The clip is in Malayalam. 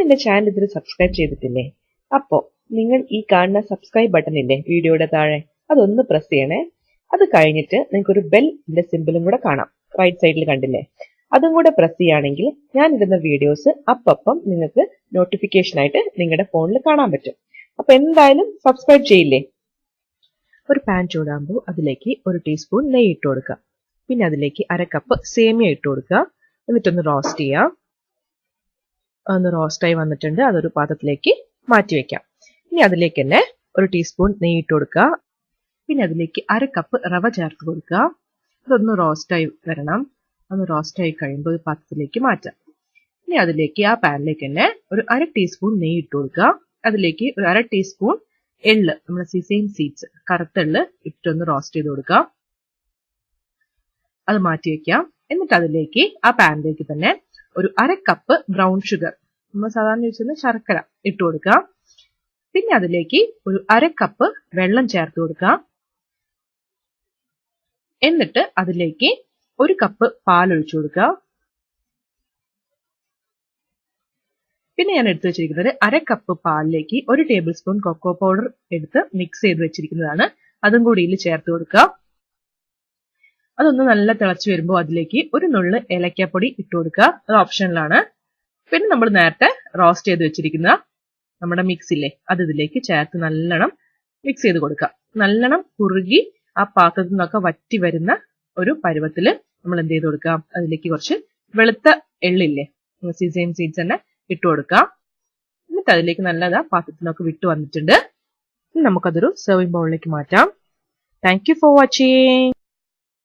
എന്റെ ചാനൽ ഇതിൽ സബ്സ്ക്രൈബ് ചെയ്തിട്ടില്ലേ? അപ്പോ നിങ്ങൾ ഈ കാണുന്ന സബ്സ്ക്രൈബ് ബട്ടൺ ഇല്ലേ വീഡിയോയുടെ താഴെ, അതൊന്ന് പ്രസ് ചെയ്യണേ. അത് കഴിഞ്ഞിട്ട് നിങ്ങൾക്ക് ഒരു ബെല്ലിന്റെ സിമ്പിളും കൂടെ കാണാം, റൈറ്റ് സൈഡിൽ കണ്ടില്ലേ? അതും കൂടെ പ്രസ് ചെയ്യുകയാണെങ്കിൽ ഞാൻ ഇടുന്ന വീഡിയോസ് അപ്പം നിങ്ങൾക്ക് നോട്ടിഫിക്കേഷൻ ആയിട്ട് നിങ്ങളുടെ ഫോണിൽ കാണാൻ പറ്റും. അപ്പൊ എന്തായാലും സബ്സ്ക്രൈബ് ചെയ്യില്ലേ? ഒരു പാൻ ചൂടാകുമ്പോൾ അതിലേക്ക് 1 ടീസ്പൂൺ നെയ്യ് ഇട്ട് കൊടുക്കുക. പിന്നെ അതിലേക്ക് 1/2 കപ്പ് സേമിയ ഇട്ട് കൊടുക്കുക. എന്നിട്ടൊന്ന് റോസ്റ്റ് ചെയ്യാം. ഒന്ന് റോസ്റ്റായി വന്നിട്ടുണ്ട്, അതൊരു പാത്രത്തിലേക്ക് മാറ്റി വെക്കാം. ഇനി അതിലേക്ക് തന്നെ 1 ടീസ്പൂൺ നെയ്യ് ഇട്ട് കൊടുക്കുക. പിന്നെ അതിലേക്ക് 1/2 കപ്പ് റവ ചേർത്ത് കൊടുക്കുക. അതൊന്ന് റോസ്റ്റായി വരണം. ഒന്ന് റോസ്റ്റായി കഴിയുമ്പോൾ ഒരു പാത്രത്തിലേക്ക് മാറ്റാം. ഇനി അതിലേക്ക് ആ പാനിലേക്ക് തന്നെ ഒരു 1/2 ടീസ്പൂൺ നെയ്യ് ഇട്ട് കൊടുക്കുക. അതിലേക്ക് ഒരു 1/2 ടീസ്പൂൺ എള്ള്, നമ്മുടെ സിസെയിം സീഡ്സ്, കറുത്ത എള്ള് ഇട്ടൊന്ന് റോസ്റ്റ് ചെയ്ത് കൊടുക്കുക. അത് മാറ്റി വെക്കാം. എന്നിട്ട് അതിലേക്ക് ആ പാനിലേക്ക് തന്നെ ഒരു 1/2 കപ്പ് ബ്രൗൺ ഷുഗർ, നമ്മൾ സാധാരണ യൂസ് ശർക്കര, ഇട്ട് കൊടുക്കുക. പിന്നെ അതിലേക്ക് ഒരു 1/2 കപ്പ് വെള്ളം ചേർത്ത് കൊടുക്കുക. എന്നിട്ട് അതിലേക്ക് 1 കപ്പ് പാൽ ഒഴിച്ചു കൊടുക്കുക. പിന്നെ ഞാൻ എടുത്തു വെച്ചിരിക്കുന്നത് 1/2 കപ്പ് പാലിലേക്ക് 1 ടേബിൾ സ്പൂൺ കൊക്കോ പൗഡർ എടുത്ത് മിക്സ് ചെയ്ത് വെച്ചിരിക്കുന്നതാണ്. അതും കൂടി ഇതിൽ ചേർത്ത് കൊടുക്കുക. അതൊന്ന് നല്ല തിളച്ചു വരുമ്പോൾ അതിലേക്ക് ഒരു നുള്ള് ഏലക്കാപ്പൊടി ഇട്ട് കൊടുക്കുക. അത് ഓപ്ഷനിലാണ്. പിന്നെ നമ്മൾ നേരത്തെ റോസ്റ്റ് ചെയ്ത് വെച്ചിരിക്കുന്ന നമ്മുടെ മിക്സ് ഇല്ലേ, അത് ഇതിലേക്ക് ചേർത്ത് നല്ലോണം മിക്സ് ചെയ്ത് കൊടുക്കുക. നല്ലോണം കുറുകി ആ പാത്രത്തിൽ നിന്നൊക്കെ വറ്റി വരുന്ന ഒരു പരുവത്തില് നമ്മൾ എന്ത് ചെയ്ത് കൊടുക്കാം, അതിലേക്ക് കുറച്ച് വെളുത്ത എള്ളില്ലേ, സിസെയിം സീഡ്സ് തന്നെ ഇട്ട് കൊടുക്കുക. എന്നിട്ട് അതിലേക്ക് നല്ലതാ പാത്രത്തിനൊക്കെ വിട്ട് വന്നിട്ടുണ്ട്. നമുക്കതൊരു സെർവിംഗ് ബൗളിലേക്ക് മാറ്റാം. Thank you for watching.